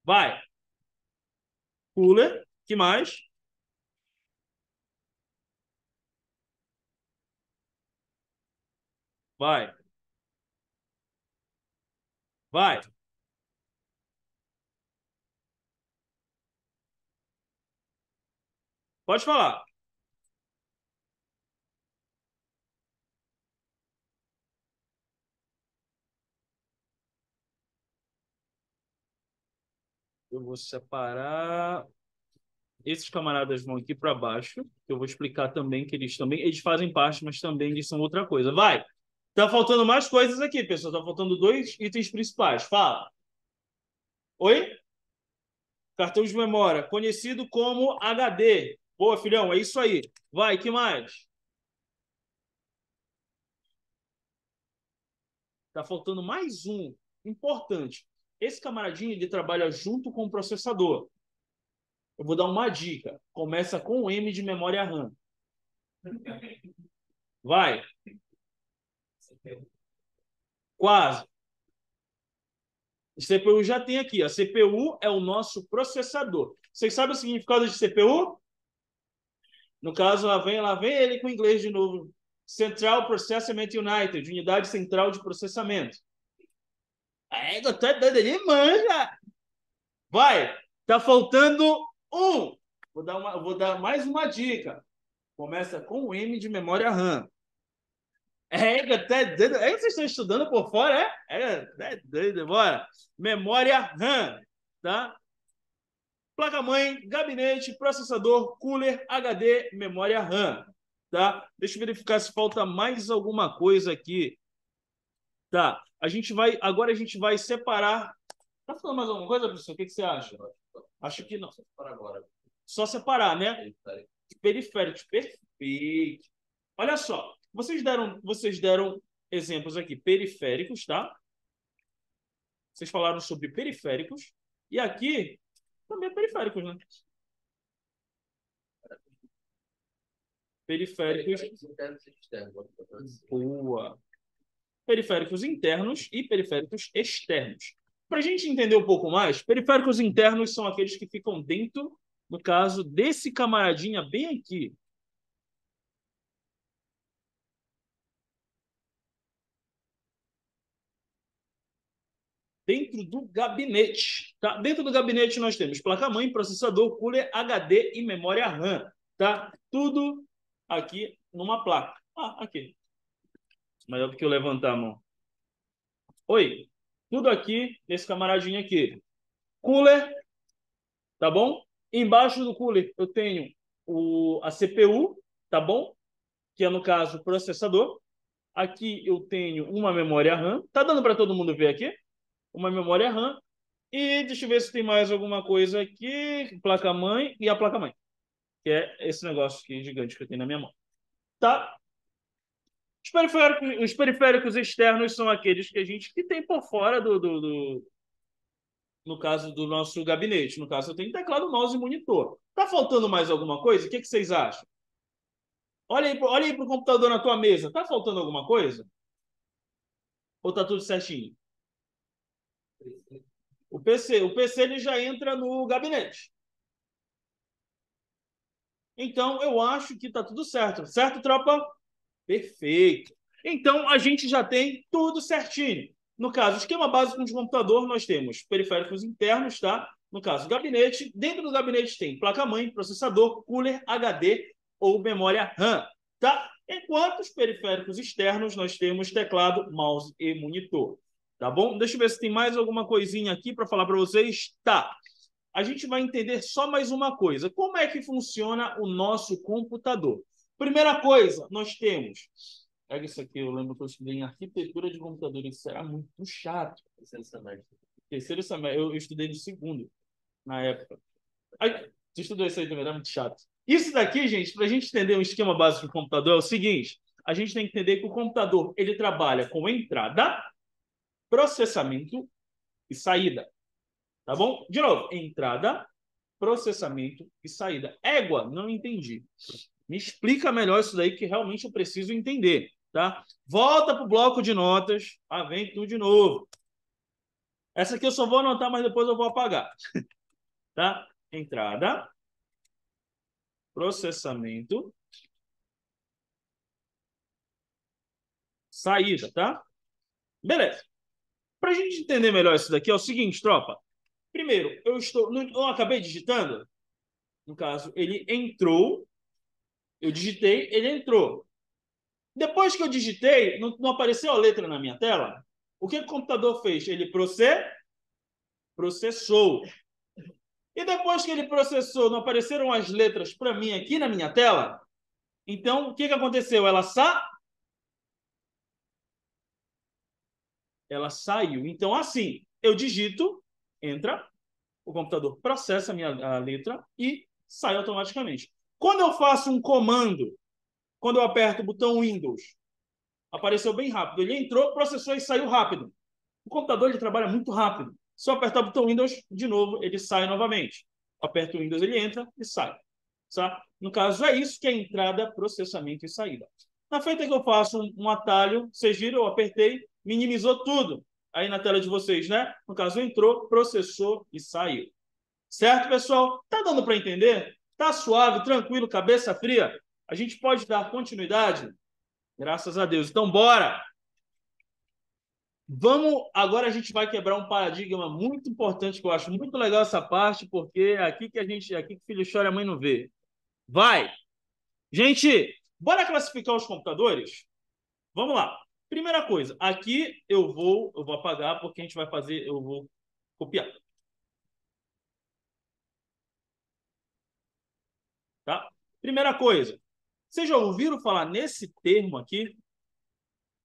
A: Vai. Cooler. Que mais? Vai. Vai. Pode falar. Eu vou separar. Esses camaradas vão aqui para baixo. Eu vou explicar também que eles fazem parte, mas também eles são outra coisa. Vai! Tá faltando mais coisas aqui, pessoal. Tá faltando dois itens principais. Fala. Oi? Cartão de memória, conhecido como HD. Boa, filhão, é isso aí. Vai, que mais? Tá faltando mais um. Importante. Esse camaradinho, ele trabalha junto com o processador. Eu vou dar uma dica. Começa com o M de memória RAM. Vai. Quase. O CPU já tem aqui. A CPU é o nosso processador. Vocês sabem o significado de CPU? No caso, lá vem ele com o inglês de novo. Central Processment United, unidade central de processamento. É, doutor doido ali, manja. Vai. Tá faltando um. Vou dar mais uma dica. Começa com o M de memória RAM. É, até doido. É que vocês estão estudando por fora, é doido, bora. Memória RAM, tá? Placa-mãe, gabinete, processador, cooler, HD, memória RAM, tá? Deixa eu verificar se falta mais alguma coisa aqui. Tá, agora a gente vai separar. Tá falando mais alguma coisa, professor? O que você acha? Acho que não. Só separar, né? Periféricos, perfeito. Olha só, vocês deram exemplos aqui, periféricos, tá? Vocês falaram sobre periféricos. E aqui também é periféricos, né? Periféricos internos e externos. Boa. Periféricos internos e periféricos externos. Para a gente entender um pouco mais, periféricos internos são aqueles que ficam dentro, no caso, desse camaradinha bem aqui. Dentro do gabinete, tá? Dentro do gabinete nós temos placa-mãe, processador, cooler, HD e memória RAM, tá? Tudo aqui numa placa. Ah, aqui. Melhor do que eu levantar a mão. Oi, tudo aqui nesse camaradinho aqui. Cooler, tá bom? Embaixo do cooler eu tenho a CPU, tá bom? Que é, no caso, o processador. Aqui eu tenho uma memória RAM. Tá dando para todo mundo ver aqui? Uma memória RAM. E deixa eu ver se tem mais alguma coisa aqui. Placa-mãe e a placa-mãe. Que é esse negócio aqui gigante que eu tenho na minha mão. Tá? Os periféricos externos são aqueles que a gente que tem por fora no caso do nosso gabinete. No caso, eu tenho teclado, mouse e monitor. Tá faltando mais alguma coisa? O que vocês acham? Olha aí pro computador na tua mesa. Tá faltando alguma coisa? Ou tá tudo certinho? O PC ele já entra no gabinete. Então, eu acho que tá tudo certo. Certo, tropa? Perfeito. Então, a gente já tem tudo certinho. No caso, esquema básico de computador, nós temos periféricos internos, tá? No caso, gabinete. Dentro do gabinete tem placa-mãe, processador, cooler, HD ou memória RAM, tá? Enquanto os periféricos externos, nós temos teclado, mouse e monitor. Tá bom? Deixa eu ver se tem mais alguma coisinha aqui para falar para vocês. Tá. A gente vai entender só mais uma coisa. Como é que funciona o nosso computador? Primeira coisa, nós temos. Pega isso aqui, eu lembro que eu estudei em arquitetura de computadores. Isso era muito chato. Terceiro semestre. Eu estudei no segundo, na época. Aí, tu estudou isso aí também, era muito chato. Isso daqui, gente, para a gente entender um esquema básico do computador, é o seguinte: a gente tem que entender que o computador ele trabalha com entrada, processamento e saída. Tá bom? De novo, entrada, processamento e saída. Égua, não entendi. Me explica melhor isso daí que realmente eu preciso entender, tá? Volta pro bloco de notas. Ah, vem tudo de novo. Essa aqui eu só vou anotar, mas depois eu vou apagar. Tá? Entrada, processamento, saída, tá? Beleza. Para a gente entender melhor isso daqui, é o seguinte, tropa. Primeiro, eu acabei digitando. No caso, ele entrou. Eu digitei, ele entrou. Depois que eu digitei, não apareceu a letra na minha tela? O que o computador fez? Ele processou. E depois que ele processou, não apareceram as letras para mim aqui na minha tela? Então, o que aconteceu? Ela saiu. Então, assim, eu digito, entra, o computador processa a letra e sai automaticamente. Quando eu faço um comando, quando eu aperto o botão Windows, apareceu bem rápido. Ele entrou, processou e saiu rápido. O computador ele trabalha muito rápido. Se eu apertar o botão Windows, de novo, ele sai novamente. Aperto o Windows, ele entra e sai. Tá? No caso, é isso que é entrada, processamento e saída. Na feita que eu faço um atalho, vocês viram, eu apertei, minimizou tudo aí na tela de vocês, né? No caso, entrou, processou e saiu. Certo, pessoal? Tá dando para entender? Tá suave, tranquilo, cabeça fria? A gente pode dar continuidade? Graças a Deus. Então, bora! Vamos, agora a gente vai quebrar um paradigma muito importante que eu acho muito legal essa parte, porque é aqui que filho chora, a mãe não vê. Vai! Gente, bora classificar os computadores? Vamos lá. Primeira coisa, aqui eu vou apagar porque a gente vai fazer, eu vou copiar, tá? Primeira coisa, vocês já ouviram falar nesse termo aqui,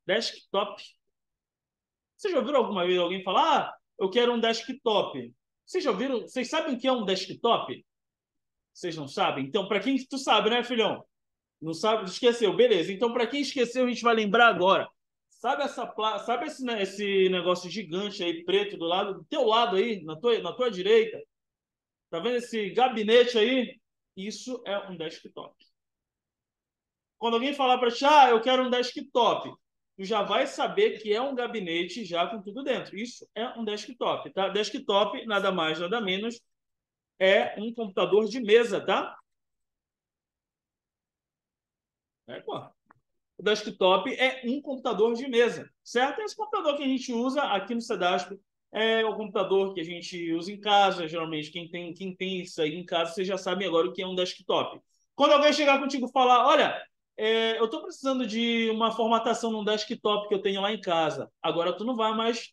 A: desktop? Vocês já ouviram alguma vez alguém falar, eu quero um desktop? Vocês já ouviram? Vocês sabem o que é um desktop? Vocês não sabem? Então, para quem tu sabe, né, filhão? Não sabe? Esqueceu. Beleza. Então, para quem esqueceu, a gente vai lembrar agora. Sabe esse negócio gigante aí, preto, do teu lado aí, na tua direita? Tá vendo esse gabinete aí? Isso é um desktop. Quando alguém falar para ti, eu quero um desktop, tu já vai saber que é um gabinete já com tudo dentro. Isso é um desktop, tá? Desktop, nada mais, nada menos, é um computador de mesa, tá? Pô. O desktop é um computador de mesa, certo? Esse computador que a gente usa aqui no Sedasp é o computador que a gente usa em casa, geralmente. Quem tem isso aí em casa, vocês já sabem agora o que é um desktop. Quando alguém chegar contigo e falar, olha, eu estou precisando de uma formatação num desktop que eu tenho lá em casa. Agora tu não vai mais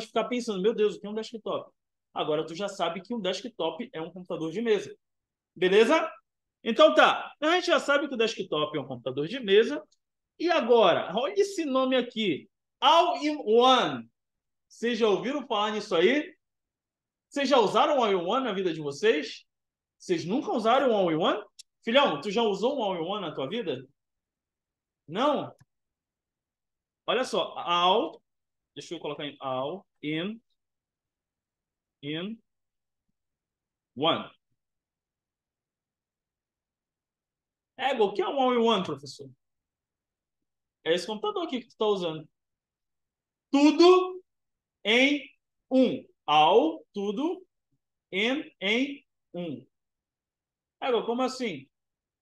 A: ficar pensando, meu Deus, o que é um desktop? Agora tu já sabe que um desktop é um computador de mesa. Beleza? Então tá, a gente já sabe que o desktop é um computador de mesa. E agora, olha esse nome aqui, All-in-One. Vocês já ouviram falar nisso aí? Vocês já usaram um All-in-One na vida de vocês? Vocês nunca usaram um All-in-One? Filhão, tu já usou um All-in-One na tua vida? Não? Olha só, deixa eu colocar em All-in-One. O que é um All-in-One, professor? É esse computador aqui que tu está usando. Tudo em um. Tudo em um. Como assim?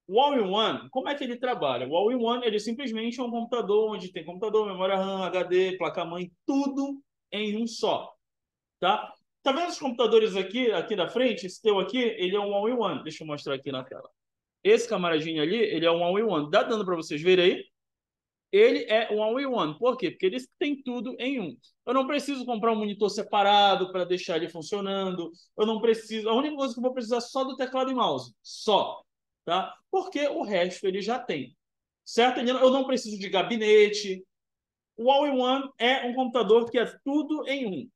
A: O All-in-One, como é que ele trabalha? O All-in-One, ele simplesmente é um computador onde tem computador, memória RAM, HD, placa-mãe, tudo em um só, tá? Tá vendo os computadores aqui da frente? Esse teu aqui, ele é um All-in-One. Deixa eu mostrar aqui na tela. Esse camaradinho ali, ele é um All-in-One. Dá dando para vocês verem aí? Ele é um All-in-One. Por quê? Porque ele tem tudo em um. Eu não preciso comprar um monitor separado para deixar ele funcionando. Eu não preciso. A única coisa que eu vou precisar é só do teclado e mouse. Só. Tá? Porque o resto ele já tem. Certo? Eu não preciso de gabinete. O All-in-One é um computador que é tudo em um.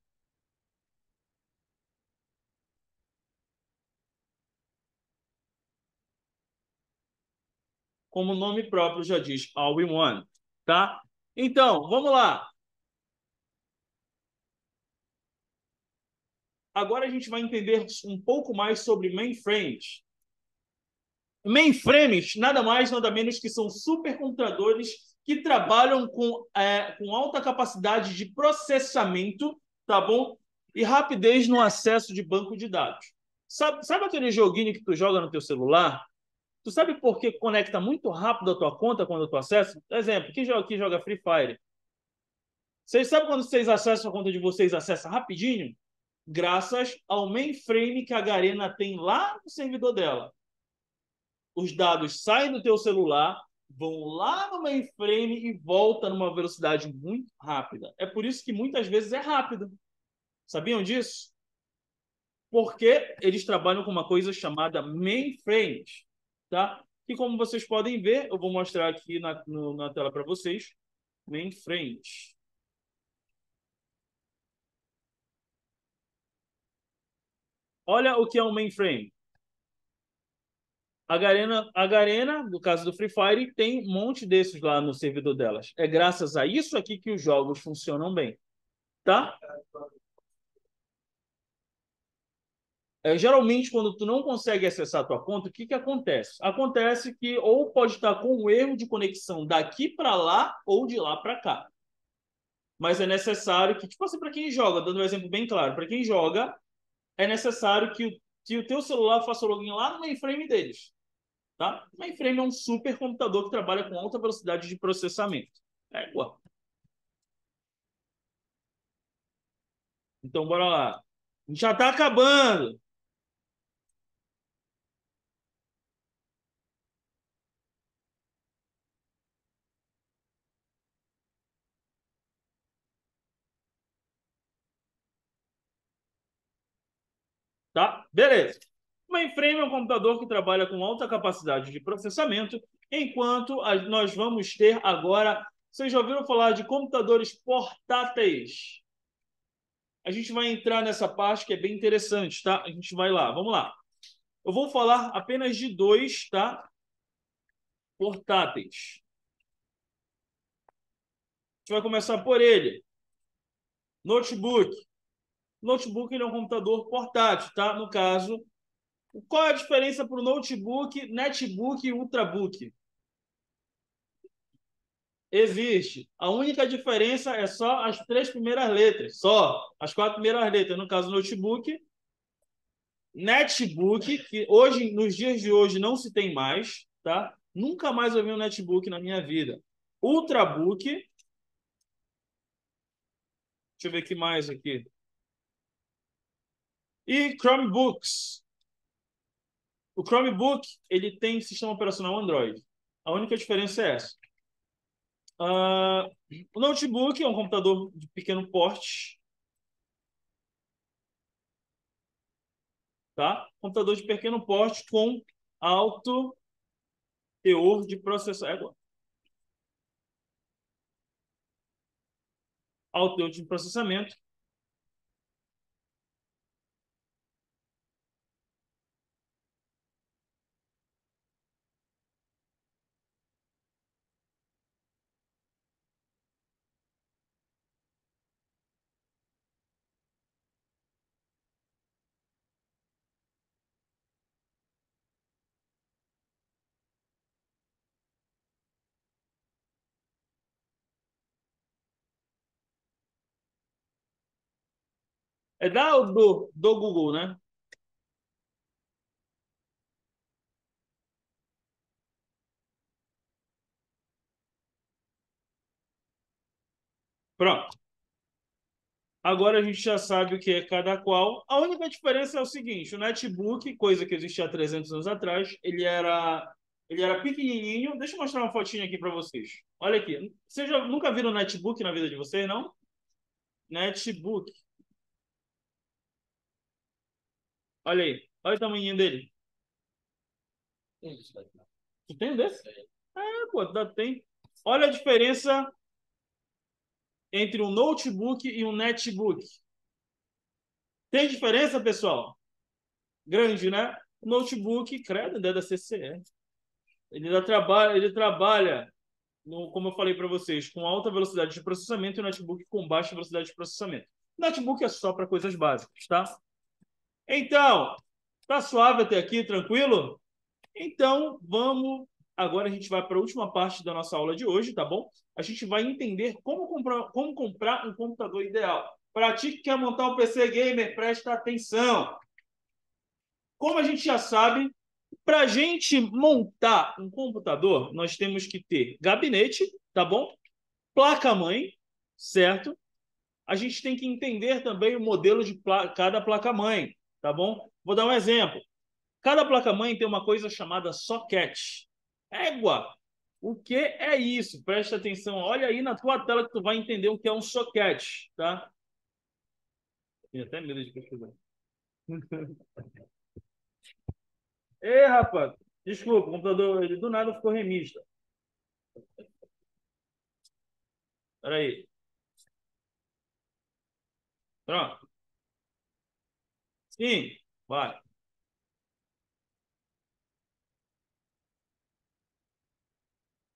A: Como o nome próprio já diz, All-in-One. Tá? Então, vamos lá. Agora a gente vai entender um pouco mais sobre mainframes. Mainframes, nada mais, nada menos que são supercomputadores que trabalham com alta capacidade de processamento, tá bom? E rapidez no acesso de banco de dados. Sabe aquele joguinho que tu joga no teu celular? Tu sabe por que conecta muito rápido a tua conta quando tu acessa? Por exemplo, quem joga aqui joga Free Fire? Vocês sabem quando vocês acessam a conta de vocês, acessa rapidinho? Graças ao mainframe que a Garena tem lá no servidor dela. Os dados saem do teu celular, vão lá no mainframe e voltam numa velocidade muito rápida. É por isso que muitas vezes é rápido. Sabiam disso? Porque eles trabalham com uma coisa chamada mainframes, tá? Que, como vocês podem ver, eu vou mostrar aqui na tela para vocês, mainframes. Olha o que é um mainframe. A Garena, no caso do Free Fire, tem um monte desses lá no servidor delas. É graças a isso aqui que os jogos funcionam bem, tá? Geralmente, quando tu não consegue acessar a tua conta, o que que acontece? Acontece que ou pode estar com um erro de conexão daqui para lá ou de lá para cá. Mas é necessário que, tipo assim, para quem joga, dando um exemplo bem claro, para quem joga, é necessário que o teu celular faça o login lá no mainframe deles, tá? O mainframe é um super computador que trabalha com alta velocidade de processamento. É igual. Então, bora lá. Já está acabando. Tá? Beleza. O mainframe é um computador que trabalha com alta capacidade de processamento, enquanto nós vamos ter agora. Vocês já ouviram falar de computadores portáteis? A gente vai entrar nessa parte que é bem interessante, tá? A gente vai lá, vamos lá. Eu vou falar apenas de dois, tá? Portáteis. A gente vai começar por ele. Notebook. Notebook ele é um computador portátil, tá? No caso, qual é a diferença para o notebook, netbook e ultrabook? Existe. A única diferença é só as três primeiras letras, só as quatro primeiras letras. No caso, notebook, netbook, que hoje, nos dias de hoje, não se tem mais, tá? Nunca mais eu vi um netbook na minha vida. Ultrabook, deixa eu ver o que mais aqui. E Chromebooks. O Chromebook, ele tem sistema operacional Android. A única diferença é essa. O notebook é um computador de pequeno porte, tá? Computador de pequeno porte com alto teor de processamento. Alto teor de processamento. É do Google, né? Pronto. Agora a gente já sabe o que é cada qual. A única diferença é o seguinte: o netbook, coisa que existia há 300 anos atrás, ele era pequenininho. Deixa eu mostrar uma fotinha aqui para vocês. Olha aqui. Vocês já nunca viram netbook na vida de vocês, não? Netbook. Olha aí. Olha o tamanho dele. Tu tem um desse? É, pô, tem. Olha a diferença entre um notebook e um netbook. Tem diferença, pessoal? Grande, né? O notebook, credo, é da CCE. Ele trabalha como eu falei para vocês, com alta velocidade de processamento e o notebook com baixa velocidade de processamento. O notebook é só para coisas básicas, tá? Então, tá suave até aqui, tranquilo? Então, vamos. Agora a gente vai para a última parte da nossa aula de hoje, tá bom? A gente vai entender como comprar um computador ideal. Para ti que quer montar um PC gamer, presta atenção. Como a gente já sabe, para a gente montar um computador, nós temos que ter gabinete, tá bom? Placa-mãe, certo? A gente tem que entender também o modelo de cada placa-mãe, tá bom? Vou dar um exemplo. Cada placa-mãe tem uma coisa chamada socket. Égua! O que é isso? Presta atenção. Olha aí na tua tela que tu vai entender o que é um socket, tá? Tenho até medo de pesquisar. Ei, rapaz, desculpa, o computador ele do nada ficou remista. Peraí. Pronto. Sim, vai.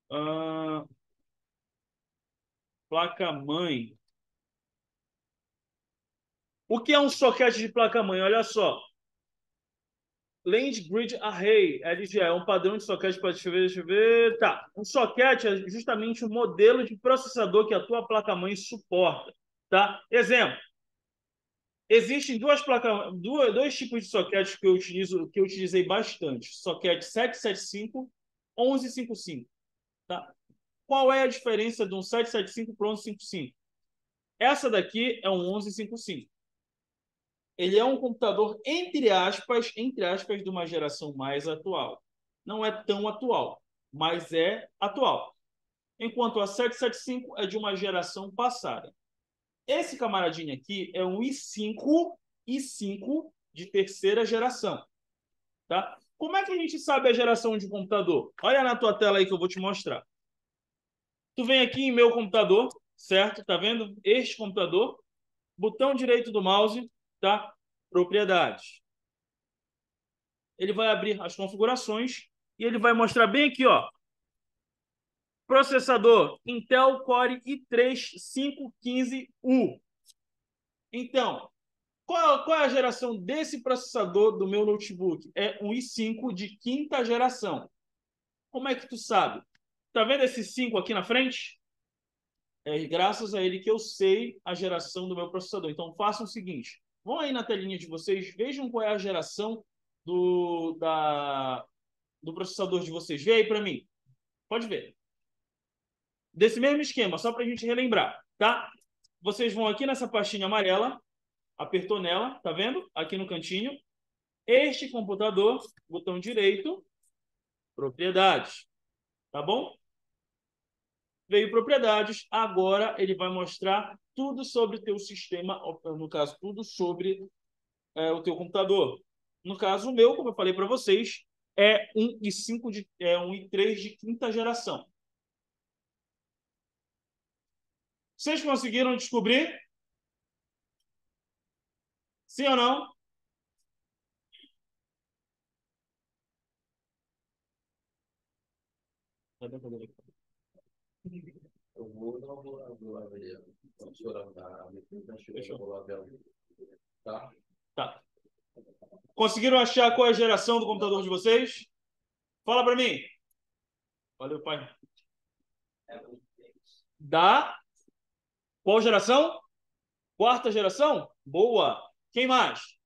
A: Ah, placa-mãe. O que é um socket de placa-mãe? Olha só. Land Grid Array, LGA, é um padrão de socket para deixa eu ver. Tá. Um socket é justamente o modelo de processador que a tua placa-mãe suporta. Tá? Exemplo. Existem dois tipos de sockets que eu utilizo, que eu utilizei bastante. Socket 775, 1155. Tá? Qual é a diferença de um 775 para um 1155? Essa daqui é um 1155. Ele é um computador, entre aspas, de uma geração mais atual. Não é tão atual, mas é atual. Enquanto a 775 é de uma geração passada. Esse camaradinho aqui é um i5 de terceira geração. Tá? Como é que a gente sabe a geração de computador? Olha na tua tela aí que eu vou te mostrar. Tu vem aqui em meu computador, certo? Tá vendo? Este computador, botão direito do mouse, tá? Propriedades. Ele vai abrir as configurações e ele vai mostrar bem aqui, ó. Processador Intel Core i3 515U. Então, qual é a geração desse processador do meu notebook? É um i5 de quinta geração. Como é que tu sabe? Tá vendo esse 5 aqui na frente? É graças a ele que eu sei a geração do meu processador. Então, façam o seguinte. Vão aí na telinha de vocês, vejam qual é a geração do processador de vocês. Vê aí para mim. Pode ver. Desse mesmo esquema, só para a gente relembrar, tá? Vocês vão aqui nessa pastinha amarela, apertou nela, tá vendo? Aqui no cantinho. Este computador, botão direito, propriedades, tá bom? Veio propriedades, agora ele vai mostrar tudo sobre o teu sistema, no caso, tudo sobre o teu computador. No caso, o meu, como eu falei para vocês, é um i3 de quinta geração. Vocês conseguiram descobrir? Sim ou não?
B: Eu vou dar vou lá ver. A senhora tá chegando, eu vou lá ver. Tá?
A: Tá. Conseguiram achar qual é a geração do computador de vocês? Fala para mim. Valeu, pai. Da qual geração? Quarta geração? Boa. Quem mais?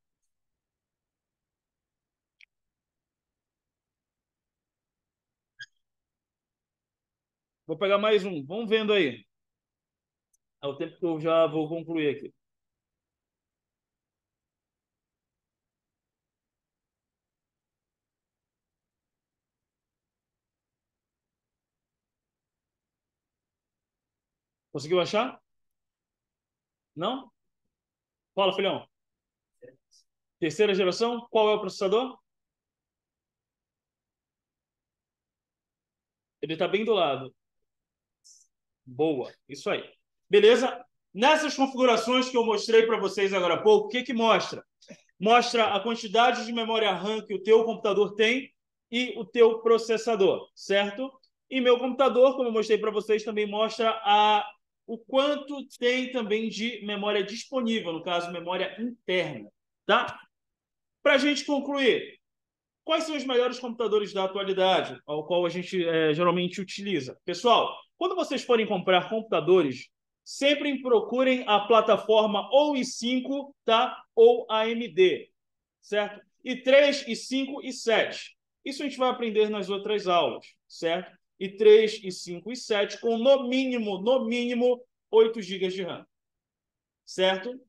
A: Vou pegar mais um. Vamos vendo aí. É o tempo que eu já vou concluir aqui. Conseguiu achar? Não? Fala, filhão. Terceira geração? Qual é o processador? Ele está bem do lado. Boa. Isso aí. Beleza? Nessas configurações que eu mostrei para vocês agora há pouco, o que que mostra? Mostra a quantidade de memória RAM que o teu computador tem e o teu processador, certo? E meu computador, como eu mostrei para vocês, também mostra o quanto tem também de memória disponível, no caso, memória interna, tá? Para a gente concluir, quais são os melhores computadores da atualidade, ao qual a gente geralmente utiliza? Pessoal, quando vocês forem comprar computadores, sempre procurem a plataforma ou i5, tá? Ou AMD, certo? I3, i5 e 7. Isso a gente vai aprender nas outras aulas, certo? I3, i5 e 7 com no mínimo 8 GB de RAM, certo?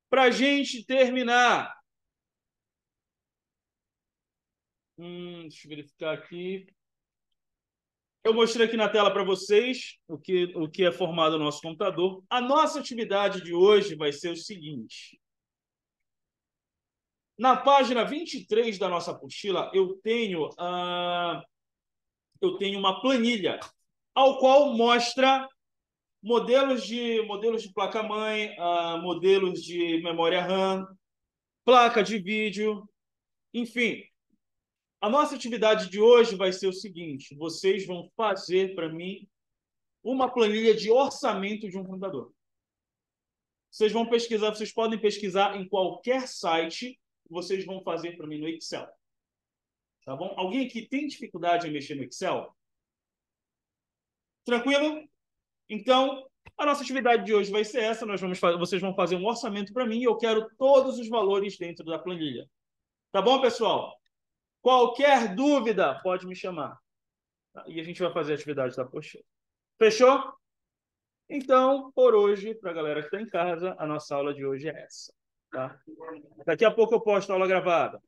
A: Para a gente terminar, deixa eu verificar aqui. Eu mostrei aqui na tela para vocês o que é formado o nosso computador. A nossa atividade de hoje vai ser o seguinte. Na página 23 da nossa apostila, eu tenho uma planilha, ao qual mostra modelos de placa-mãe, modelos de memória RAM, placa de vídeo, enfim. A nossa atividade de hoje vai ser o seguinte: vocês vão fazer para mim uma planilha de orçamento de um computador. Vocês vão pesquisar, vocês podem pesquisar em qualquer site, vocês vão fazer para mim no Excel. Tá bom? Alguém aqui tem dificuldade em mexer no Excel? Tranquilo? Então, a nossa atividade de hoje vai ser essa. Vocês vão fazer um orçamento para mim e eu quero todos os valores dentro da planilha. Tá bom, pessoal? Qualquer dúvida, pode me chamar. Tá? E a gente vai fazer a atividade da apostila. Fechou? Então, por hoje, para a galera que está em casa, a nossa aula de hoje é essa. Tá? Daqui a pouco eu posto a aula gravada.